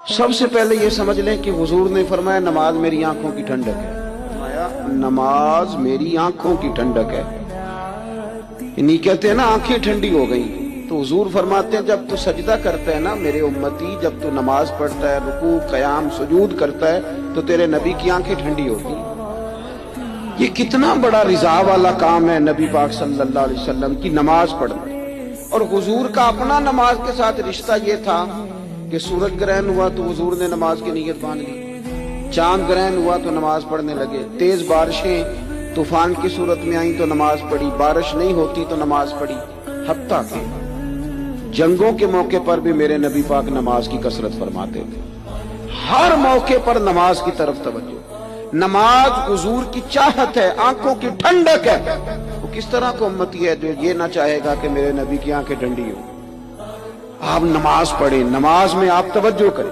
सबसे पहले ये समझ लें कि हुजूर ने फरमाया नमाज मेरी आंखों की ठंडक है। फरमाया नमाज मेरी आंखों की ठंडक है। नहीं कहते हैं ना आंखें ठंडी हो गई, तो हुजूर फरमाते हैं जब तू सजदा करता है ना मेरे उम्मती, जब तू नमाज पढ़ता है, रुकू क़याम सुजूद करता है, तो तेरे नबी की आंखें ठंडी होती हैं। ये कितना बड़ा रिजा वाला काम है नबी पाक सल्लल्लाहु अलैहि वसल्लम की नमाज पढ़ना। और हुजूर का अपना नमाज के साथ रिश्ता ये था कि सूरज ग्रहण हुआ तो हुजूर ने नमाज की नीयत बांध ली, चांद ग्रहण हुआ तो नमाज पढ़ने लगे, तेज बारिशें तूफान की सूरत में आई तो नमाज पढ़ी, बारिश नहीं होती तो नमाज पढ़ी। हत्ता कि जंगों के मौके पर भी मेरे नबी पाक नमाज की कसरत फरमाते थे। हर मौके पर नमाज की तरफ तवज्जो। नमाज हुजूर की चाहत है, आंखों की ठंडक है। वो किस तरह का उम्मती है जो ये ना चाहेगा कि मेरे नबी की आंखें ठंडी हो। आप नमाज पढ़ें, नमाज में आप तवज्जो करें।